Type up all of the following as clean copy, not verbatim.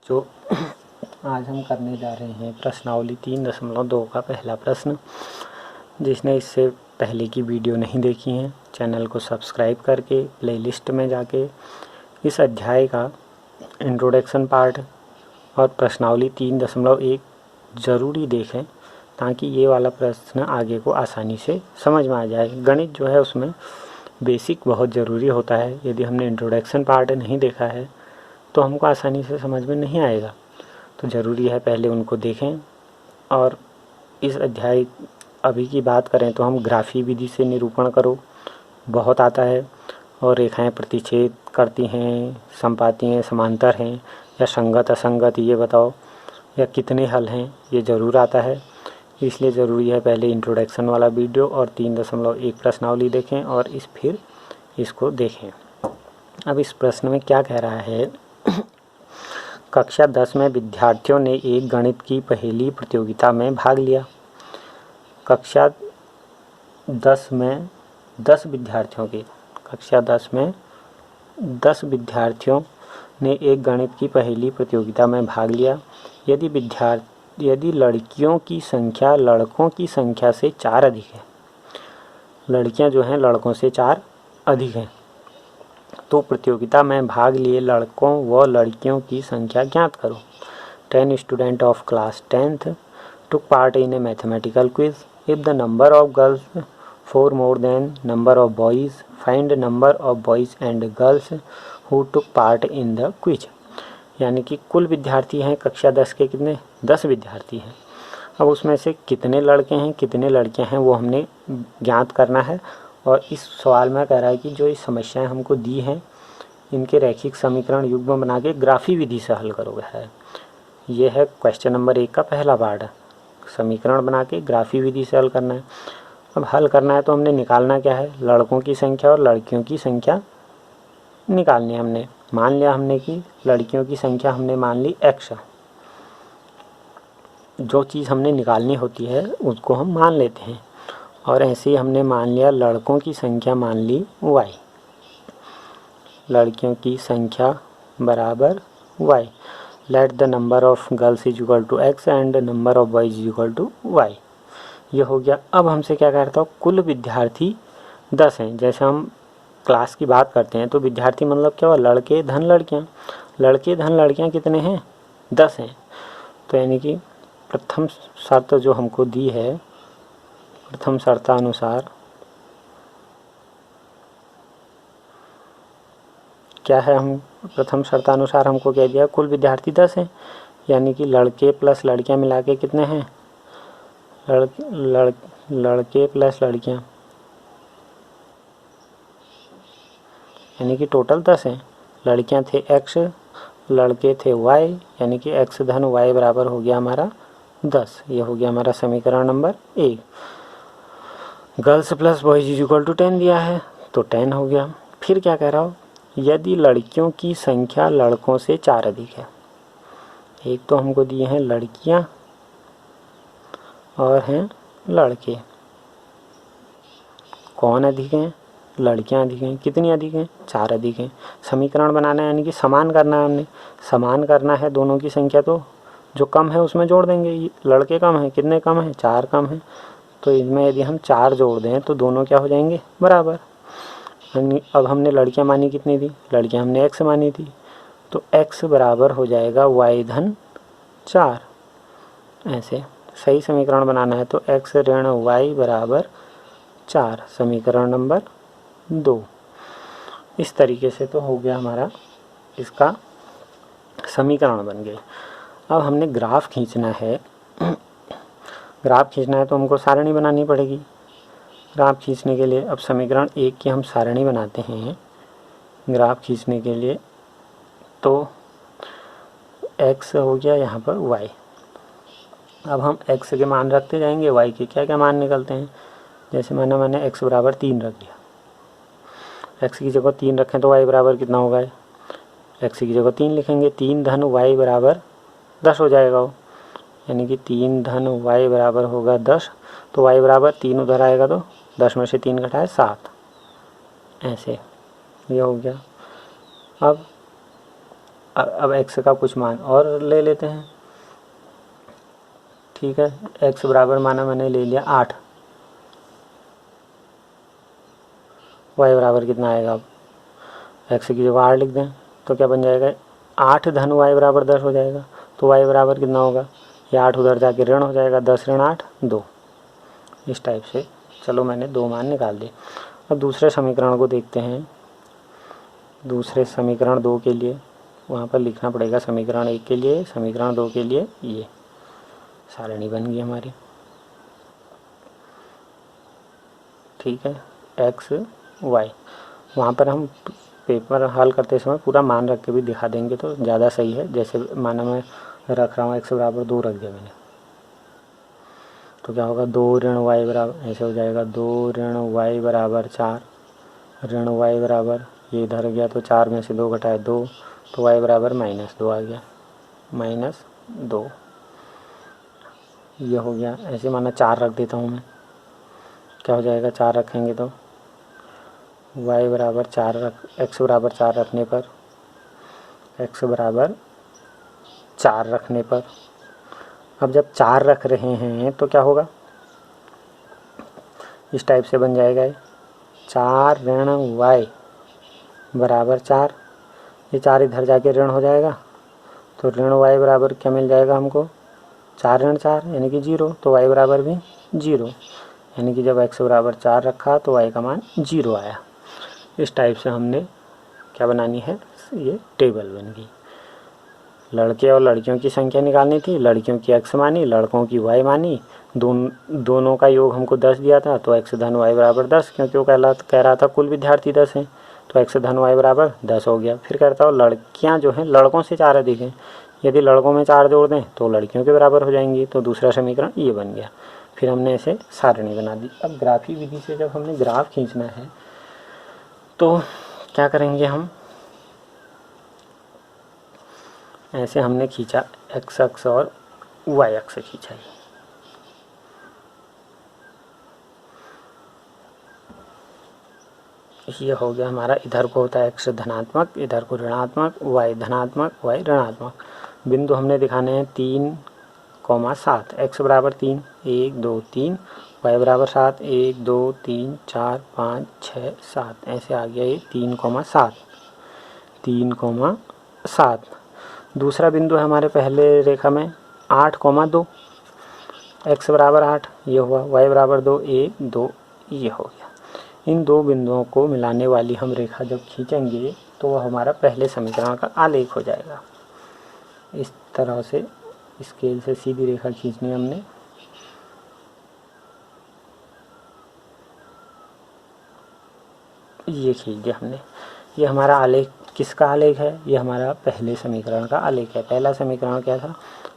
जो आज हम करने जा रहे हैं प्रश्नावली 3.2 का पहला प्रश्न। जिसने इससे पहले की वीडियो नहीं देखी है, चैनल को सब्सक्राइब करके प्लेलिस्ट में जाके इस अध्याय का इंट्रोडक्शन पार्ट और प्रश्नावली 3.1 ज़रूरी देखें, ताकि ये वाला प्रश्न आगे को आसानी से समझ में आ जाए। गणित जो है उसमें बेसिक बहुत ज़रूरी होता है। यदि हमने इंट्रोडक्शन पार्ट नहीं देखा है तो हमको आसानी से समझ में नहीं आएगा। तो ज़रूरी है पहले उनको देखें। और इस अध्याय अभी की बात करें तो हम ग्राफी विधि से निरूपण करो बहुत आता है, और रेखाएं प्रतिच्छेद करती हैं, समपाती हैं, समांतर हैं या संगत असंगत ये बताओ, या कितने हल हैं, ये ज़रूर आता है। इसलिए ज़रूरी है पहले इंट्रोडक्शन वाला वीडियो और 3.1 प्रश्नावली देखें और फिर इसको देखें। अब इस प्रश्न में क्या कह रहा है, कक्षा 10 में विद्यार्थियों ने एक गणित की पहेली प्रतियोगिता में भाग लिया। कक्षा 10 में 10 विद्यार्थियों की कक्षा 10 में 10 विद्यार्थियों ने एक गणित की पहेली प्रतियोगिता में भाग लिया। यदि लड़कियों की संख्या लड़कों की संख्या से 4 अधिक है, लड़कियां जो हैं लड़कों से 4 अधिक हैं, तो प्रतियोगिता में भाग लिए लड़कों व लड़कियों की संख्या ज्ञात करो। 10 student of class 10th took part in a mathematical quiz. If the number of girls 4 more than number of boys, find the number of boys and girls who took part in the quiz. यानी कि कुल विद्यार्थी हैं कक्षा 10 के कितने, 10 विद्यार्थी हैं। अब उसमें से कितने लड़के हैं कितने लड़कियां हैं वो हमने ज्ञात करना है। और इस सवाल में कह रहा है कि जो इस समस्याएं हमको दी हैं इनके रैखिक समीकरण युग्म बना के ग्राफी विधि से हल करोगे है। ये है क्वेश्चन नंबर 1 का पहला पार्ट, समीकरण बना के ग्राफी विधि से हल करना है। अब हल करना है तो हमने निकालना क्या है, लड़कों की संख्या और लड़कियों की संख्या निकालनी है। हमने मान लिया हमने कि लड़कियों की संख्या हमने मान ली x। जो चीज़ हमने निकालनी होती है उसको हम मान लेते हैं, और ऐसे ही हमने मान लिया लड़कों की संख्या मान ली y। लड़कियों की संख्या बराबर y। Let the number of girls is equal to x and number of boys is equal to y। ये हो गया। अब हमसे क्या कहता है, कुल विद्यार्थी 10 हैं। जैसे हम क्लास की बात करते हैं तो विद्यार्थी मतलब क्या हुआ, लड़के धन लड़कियाँ। लड़के धन लड़कियाँ कितने हैं, 10 हैं। तो यानी कि प्रथम शर्त जो हमको दी है, प्रथम शर्तानुसार क्या है, हम प्रथम शर्तानुसार हमको कह दिया कुल विद्यार्थी 10 हैं, यानी कि लड़के प्लस लड़कियां मिला के कितने हैं, लड़के प्लस लड़कियां यानी कि टोटल 10 हैं। लड़कियां थे x, लड़के थे y, यानी कि x धन y बराबर हो गया हमारा 10। ये हो गया हमारा समीकरण number 1। Girls plus boys is equal to 10 दिया है तो 10 हो गया। फिर क्या कह रहा हो, यदि लड़कियों की संख्या लड़कों से 4 अधिक है। एक तो हमको दिए हैं लड़कियां और हैं लड़के। कौन अधिक हैं, लड़कियां अधिक हैं। कितनी अधिक हैं, 4 अधिक हैं। समीकरण बनाना है यानी कि समान करना है। हमने समान करना है दोनों की संख्या, तो जो कम है उसमें जोड़ देंगे। लड़के कम हैं, कितने कम हैं, 4 कम हैं, तो इनमें यदि हम 4 जोड़ दें तो दोनों क्या हो जाएंगे, बराबर। अब हमने लड़कियां मानी कितनी थी, लड़कियां हमने x मानी थी, तो x बराबर हो जाएगा y धन 4। ऐसे सही समीकरण बनाना है तो x ऋण y बराबर 4, समीकरण नंबर 2। इस तरीके से तो हो गया हमारा, इसका समीकरण बन गए। अब हमने ग्राफ खींचना है। ग्राफ खींचना है तो हमको सारणी बनानी पड़ेगी। ग्राफ खींचने के लिए अब समीकरण 1 की हम सारणी बनाते हैं ग्राफ खींचने के लिए। तो x हो गया यहाँ पर y। अब हम x के मान रखते जाएंगे, y के क्या क्या मान निकलते हैं। जैसे मैंने x बराबर 3 रख दिया, x की जगह 3 रखें तो y बराबर कितना होगा, x की जगह 3 लिखेंगे, 3 धन y बराबर 10 हो जाएगा वो, यानी कि 3 धन y बराबर होगा 10। तो y बराबर 3 उधर आएगा तो 10 में से 3 घटाए 7। ऐसे ये हो गया। अब अब x का कुछ मान और ले लेते हैं। ठीक है, x बराबर माना मैंने ले लिया 8, y बराबर कितना आएगा, अब x की जगह 8 लिख दें तो क्या बन जाएगा, 8 धन y बराबर 10 हो जाएगा। तो y बराबर कितना होगा, ये 8 उधर जाके ऋण हो जाएगा, 10 ऋण 8 2, इस टाइप से। चलो मैंने 2 मान निकाल दिए। अब दूसरे समीकरण को देखते हैं। दूसरे समीकरण 2 के लिए वहाँ पर लिखना पड़ेगा समीकरण 1 के लिए, समीकरण 2 के लिए ये सारणी बन गई हमारी। ठीक है, x y, वहाँ पर हम पेपर हल करते समय पूरा मान रख के भी दिखा देंगे तो ज़्यादा सही है। जैसे माना मैं रख रहा हूँ x बराबर 2 रख दिया मैंने, तो क्या होगा, 2 ऋण y बराबर ऐसे हो जाएगा, 2 ऋण y बराबर 4, ऋण y बराबर ये इधर गया तो 4 में से 2 घटाए 2, तो y बराबर -2 आ गया, -2 ये हो गया। ऐसे माना 4 रख देता हूँ मैं, क्या हो जाएगा, 4 रखेंगे तो y बराबर 4 x बराबर 4 रखने पर, x बराबर 4 रखने पर, अब जब 4 रख रहे हैं तो क्या होगा, इस टाइप से बन जाएगा ये, 4 ऋण y बराबर 4, ये 4 इधर जाके ऋण हो जाएगा, तो ऋण y बराबर क्या मिल जाएगा हमको, 4 ऋण 4 यानी कि 0, तो y बराबर भी 0, यानी कि जब x बराबर 4 रखा तो y का मान 0 आया। इस टाइप से हमने क्या बनानी है, ये टेबल बन गई। लड़के और लड़कियों की संख्या निकालनी थी, लड़कियों की x मानी, लड़कों की y मानी, दोनों का योग हमको 10 दिया था, तो x धन y बराबर 10, क्योंकि वो कह रहा था कुल विद्यार्थी 10 हैं, तो x धन y बराबर 10 हो गया। फिर कहता हूँ लड़कियाँ जो हैं लड़कों से 4 अधिक हैं, यदि लड़कों में 4 जोड़ दें तो लड़कियों के बराबर हो जाएंगी, तो दूसरा समीकरण ये बन गया। फिर हमने ऐसे सारणी बना दी। अब ग्राफी विधि से जब हमने ग्राफ खींचना है तो क्या करेंगे हम, ऐसे हमने खींचा x अक्ष और y अक्ष खींचा, ये हो गया हमारा। इधर को होता है x धनात्मक, इधर को ऋणात्मक, y धनात्मक, y ऋणात्मक। बिंदु हमने दिखाने हैं 3,7, x बराबर 3, 1 2 3, y बराबर 7, 1 2 3 4 5 6 7, ऐसे आ गया ये 3,7, 3,7। दूसरा बिंदु है हमारे पहले रेखा में 8,2, x बराबर 8 ये हुआ, y बराबर 2, 1 2 ये हो गया। इन दो बिंदुओं को मिलाने वाली हम रेखा जब खींचेंगे तो वह हमारा पहले समीकरण का आलेख हो जाएगा। इस तरह से स्केल से सीधी रेखा खींचनी हमने, ये खींच दिया हमने। ये हमारा आलेख किसका आलेख है, ये हमारा पहले समीकरण का आलेख है। पहला समीकरण क्या था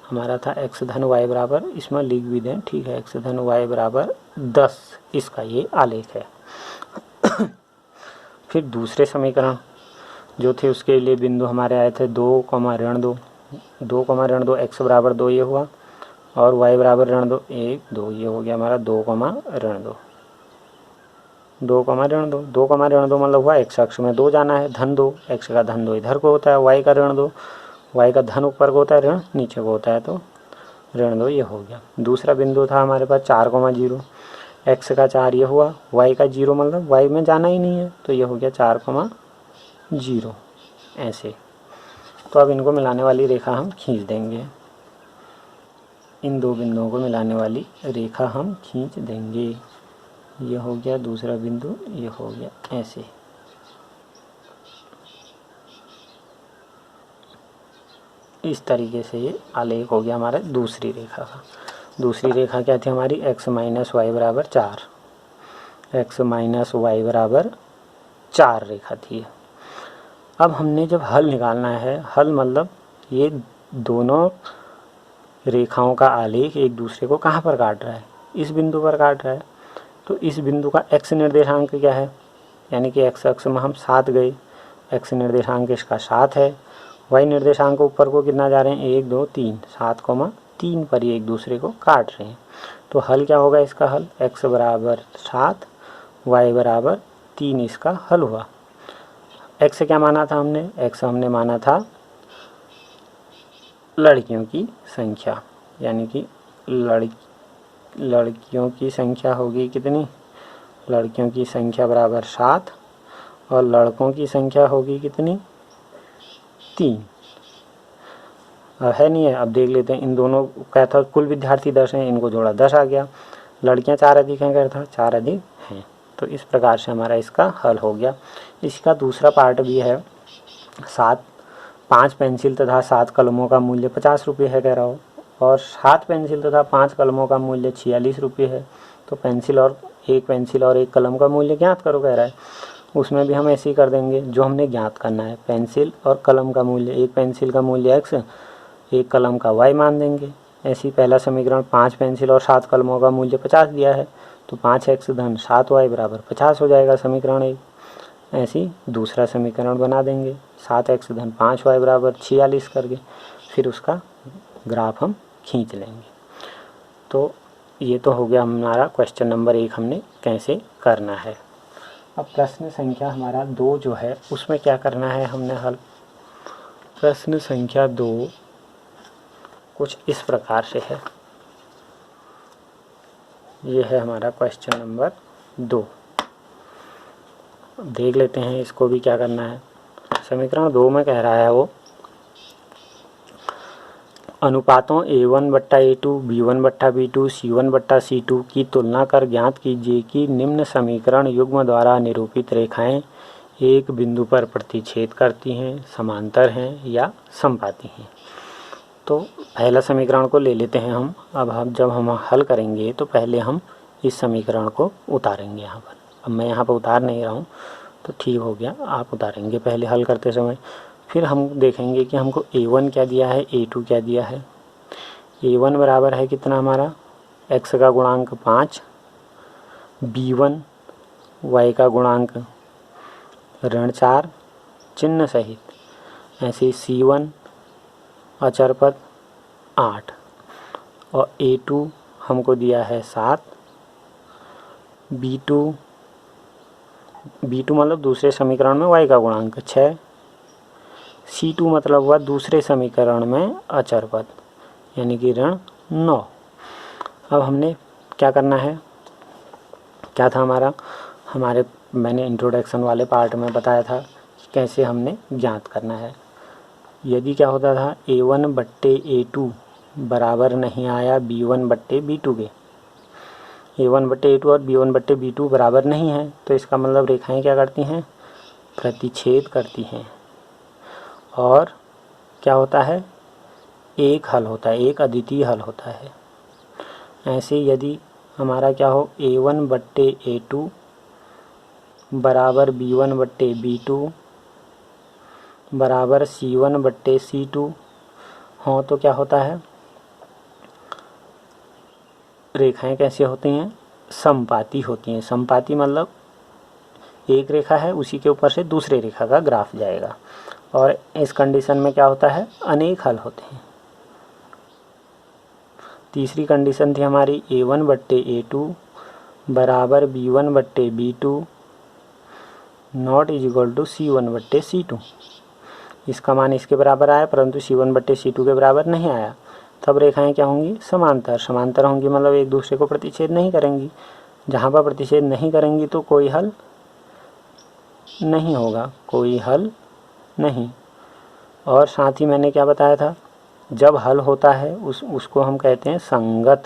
हमारा, था x धन y बराबर, इसमें लिख भी दें, ठीक है, x धन y बराबर 10, इसका ये आलेख है। फिर दूसरे समीकरण जो थे उसके लिए बिंदु हमारे आए थे 2, ऋण 2, 2, ऋण 2, x बराबर 2 ये हुआ, और y बराबर ऋण 2, 1 2 ये हो गया हमारा 2, ऋण 2, 2, ऋण 2, 2, ऋण 2 मतलब हुआ x अक्ष में 2 जाना है, धन 2, x का धन 2 इधर को होता है, y का ऋण 2, y का धन ऊपर को होता है, ऋण नीचे को होता है, तो ऋण 2 ये हो गया। दूसरा बिंदु था हमारे पास 4,0, x का 4 ये हुआ, y का 0 मतलब y में जाना ही नहीं है, तो ये हो गया 4,0 ऐसे। तो अब इनको मिलाने वाली रेखा हम खींच देंगे, इन दो बिंदुओं को मिलाने वाली रेखा हम खींच देंगे। ये हो गया दूसरा बिंदु, ये हो गया ऐसे। इस तरीके से ये आलेख हो गया हमारा दूसरी रेखा का। दूसरी रेखा क्या थी हमारी, x माइनस वाई बराबर 4, x माइनस वाई बराबर 4 रेखा थी। अब हमने जब हल निकालना है, हल मतलब ये दोनों रेखाओं का आलेख एक दूसरे को कहाँ पर काट रहा है, इस बिंदु पर काट रहा है। तो इस बिंदु का x निर्देशांक क्या है, यानी कि x अक्ष में हम 7 गए, x निर्देशांक इसका 7 है, y निर्देशांक ऊपर को कितना जा रहे हैं, 1 2 3, 7,3 पर ये एक दूसरे को काट रहे हैं। तो हल क्या होगा इसका हल, x बराबर 7, y बराबर 3 इसका हल हुआ। x क्या माना था हमने, x हमने माना था लड़कियों की संख्या, यानी कि लड़कियों की संख्या होगी कितनी, लड़कियों की संख्या बराबर 7 और लड़कों की संख्या होगी कितनी 3। है नहीं है, अब देख लेते हैं इन दोनों क्या था, कुल विद्यार्थी 10 हैं, इनको जोड़ा 10 आ गया, लड़कियां 4 अधिक हैं, क्या था 4 अधिक हैं। तो इस प्रकार से हमारा इसका हल हो गया। इसका दूसरा पार्ट भी है, 5 पेंसिल तथा 7 कलमों का मूल्य 50 रुपये है कह रहा हो, और 7 पेंसिल तथा 5 कलमों का मूल्य 46 रुपये है। तो एक पेंसिल और एक कलम का मूल्य ज्ञात करो कह रहा है। उसमें भी हम ऐसे ही कर देंगे जो हमने ज्ञात करना है, पेंसिल और कलम का मूल्य, एक पेंसिल का मूल्य x, एक कलम का y मान देंगे। ऐसे ही पहला समीकरण 5 पेंसिल और 7 कलमों का मूल्य 50 दिया है, तो 5x धन 7y बराबर 50 हो जाएगा समीकरण 1। ऐसे ही दूसरा समीकरण बना देंगे, 7x धन 5y बराबर 46 करके, फिर उसका ग्राफ हम खींच लेंगे। तो ये तो हो गया हमारा क्वेश्चन नंबर 1 हमने कैसे करना है। अब प्रश्न संख्या हमारा 2 जो है उसमें क्या करना है हमने हल। प्रश्न संख्या 2 कुछ इस प्रकार से है, ये है हमारा क्वेश्चन नंबर 2। देख लेते हैं इसको भी क्या करना है। समीकरण 2 में कह रहा है वो, अनुपातों A1/A2, B1/B2, C1/C2 की तुलना कर ज्ञात कीजिए कि निम्न समीकरण युग्म द्वारा निरूपित रेखाएं एक बिंदु पर प्रतिच्छेद करती हैं, समांतर हैं या समपाती हैं। तो पहला समीकरण को ले लेते हैं हम। अब जब हम हल करेंगे तो पहले हम इस समीकरण को उतारेंगे यहाँ पर। अब मैं यहाँ पर उतार नहीं रहा हूँ, तो ठीक हो गया, आप उतारेंगे पहले हल करते समय। फिर हम देखेंगे कि हमको A1 क्या दिया है, A2 क्या दिया है। A1 बराबर है कितना हमारा, x का गुणांक 5, B1 y का गुणांक ऋण 4 चिन्ह सहित, ऐसे C1 अचर पद 8 और A2 हमको दिया है 7, B2 मतलब दूसरे समीकरण में y का गुणांक 6, C2 मतलब हुआ दूसरे समीकरण में अचर पद यानी कि ऋण 9। अब हमने क्या करना है, क्या था मैंने इंट्रोडक्शन वाले पार्ट में बताया था कैसे हमने ज्ञात करना है। यदि क्या होता था, A1/A2 बराबर नहीं आया B1/B2 के, A1/A2 और B1/B2 बराबर नहीं है, तो इसका मतलब रेखाएं क्या करती हैं, प्रतिच्छेद करती हैं। और क्या होता है, एक हल होता है, एक अद्वितीय हल होता है। ऐसे यदि हमारा क्या हो, A1/A2 बराबर B1/B2 बराबर C1/C2 हो, तो क्या होता है, रेखाएं कैसे होती हैं, समपाती होती हैं। समपाती मतलब एक रेखा है, उसी के ऊपर से दूसरे रेखा का ग्राफ जाएगा। और इस कंडीशन में क्या होता है, अनेक हल होते हैं। तीसरी कंडीशन थी हमारी A1/A2 बराबर B1/B2 not is equal to C1/C2। इसका मान इसके बराबर आया परंतु C1/C2 के बराबर नहीं आया। तब रेखाएं क्या होंगी, समांतर होंगी, मतलब एक दूसरे को प्रतिच्छेद नहीं करेंगी। जहाँ पर प्रतिच्छेद नहीं करेंगी तो कोई हल नहीं होगा, कोई हल नहीं। और साथ ही मैंने क्या बताया था, जब हल होता है उसको हम कहते हैं संगत,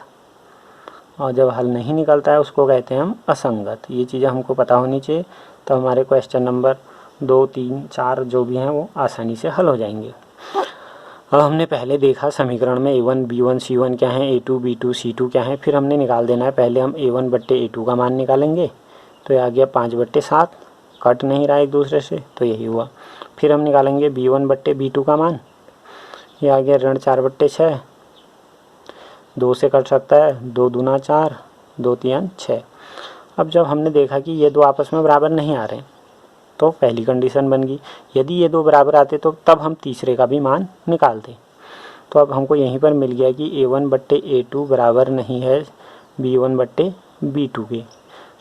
और जब हल नहीं निकलता है उसको कहते हैं हम असंगत। ये चीज़ें हमको पता होनी चाहिए, तो हमारे क्वेश्चन नंबर 2, 3, 4 जो भी हैं वो आसानी से हल हो जाएंगे। अब हमने पहले देखा समीकरण में A1, B1, C1 क्या है, A2, B2, C2 क्या है, फिर हमने निकाल देना है। पहले हम A1/A2 का मान निकालेंगे, तो ये आ गया 5/7, कट नहीं रहा एक दूसरे से, तो यही हुआ। फिर हम निकालेंगे B1/B2 का मान, ये आ गया ऋण 4/6, 2 से कट सकता है, 2 दूना 4, 2 तियां 6। अब जब हमने देखा कि ये दो आपस में बराबर नहीं आ रहे, तो पहली कंडीशन बन गई, यदि ये दो बराबर आते तो तब हम तीसरे का भी मान निकालते। तो अब हमको यहीं पर मिल गया कि A1/A2 बराबर नहीं है B1/B2 के।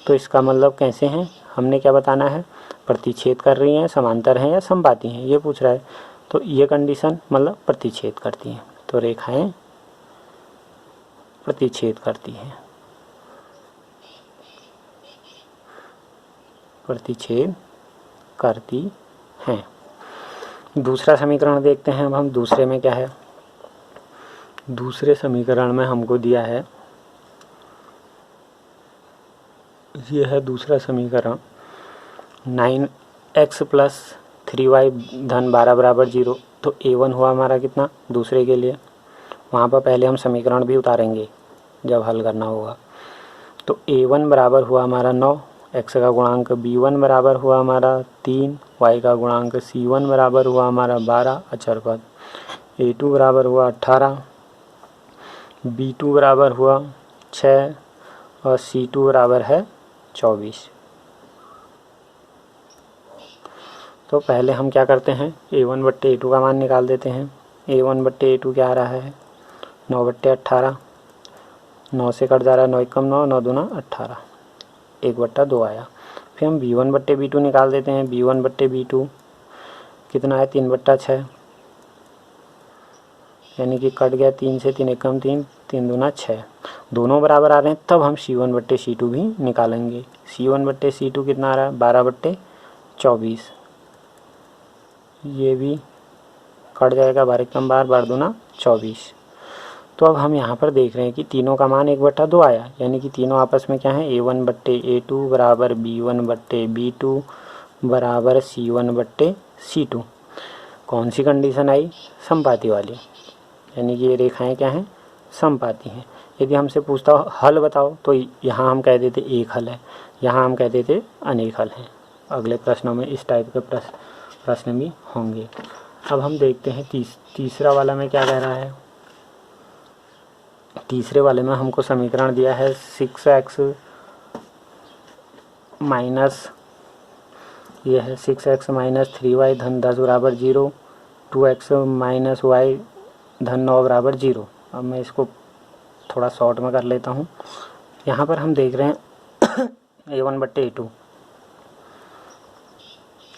तो इसका मतलब कैसे हैं, हमने क्या बताना है, प्रतिच्छेद कर रही हैं, समांतर हैं या समपाती हैं, ये पूछ रहा है। तो ये कंडीशन मतलब प्रतिच्छेद करती हैं। तो रेखाएं प्रतिच्छेद करती हैं, प्रतिच्छेद करती हैं। दूसरा समीकरण देखते हैं अब हम। दूसरे में क्या है, दूसरे समीकरण में हमको दिया है, ये है दूसरा समीकरण 9x + 3y धन 12 बराबर 0। तो a1 हुआ हमारा कितना दूसरे के लिए, वहाँ पर पहले हम समीकरण भी उतारेंगे जब हल करना होगा। तो a1 बराबर हुआ हमारा 9, x का गुणांक b1 बराबर हुआ हमारा 3, y का गुणांक c1 बराबर हुआ हमारा 12 अचर पद, a2 बराबर हुआ 18, b2 बराबर हुआ 6 और c2 बराबर है 24। तो पहले हम क्या करते हैं, a1 बट्टे a2 का मान निकाल देते हैं। a1 बट्टे a2 क्या आ रहा है, 9 बट्टे 18, 9 से कट जा रहा है 9 एकम 9, 9 दूना 18, 1 बट्टा 2 आया। फिर हम b1 बट्टे b2 निकाल देते हैं। b1 बट्टे b2 कितना है, 3 बट्टा 6, यानी कि कट गया 3 से 3 एकम 3, 3 दूना 6, दोनों बराबर आ रहे हैं। तब हम c1 बट्टे c2 भी निकालेंगे। c1 बट्टे c2 कितना आ रहा है, 12 बट्टे 24, ये भी कट जाएगा, 12 एकम 12, 12 दूना 24। तो अब हम यहाँ पर देख रहे हैं कि तीनों का मान 1 बट्टा 2 आया, यानी कि तीनों आपस में क्या है, a1 बट्टे a2 बराबर b1 बट्टे b2 बराबर c1 बट्टे c2। कौन सी कंडीशन आई, समपाती वाली, यानी कि ये रेखाएं क्या हैं, समपाती हैं। यदि हमसे पूछता हो हल बताओ, तो यहाँ हम कह देते एक हल है, यहाँ हम कह देते अनेक हल हैं। अगले प्रश्नों में इस टाइप के प्रश्न भी होंगे। अब हम देखते हैं तीसरा वाला में क्या कह रहा है। तीसरे वाले में हमको समीकरण दिया है 6x माइनस, ये है 6x माइनस 3y धन 10 बराबर 0, 2x माइनस y धन 9 बराबर 0। अब मैं इसको थोड़ा शॉर्ट में कर लेता हूँ। यहाँ पर हम देख रहे हैं a1 बट्टे a2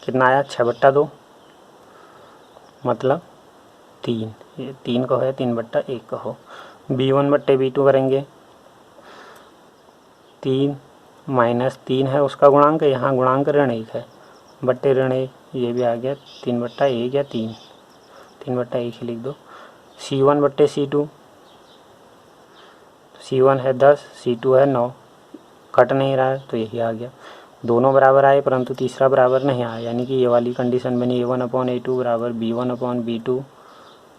कितना आया, 6 बट्टा 2, मतलब 3, ये 3 को है, 3 बट्टा 1 को हो। b1 बट्टे b2 करेंगे, 3 माइनस 3 है उसका गुणांक, यहाँ गुणांक ऋण 1 है, बट्टे ऋण 1, ये भी आ गया 3 बट्टा 1 या 3 बट्टा 1 ही लिख दो। c1 बट्टे c2, c1 है 10, c2 है 9, कट नहीं रहा है तो यही आ गया। दोनों बराबर आए परंतु तीसरा बराबर नहीं आया, यानी कि ये वाली कंडीशन बनी a1/a2 बराबर b1/b2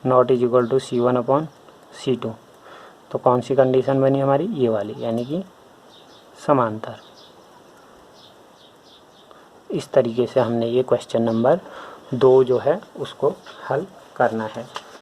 not is equal to c1/c2। तो कौन सी कंडीशन बनी हमारी, ये वाली, यानी कि समांतर। इस तरीके से हमने ये क्वेश्चन नंबर 2 जो है उसको हल करना है।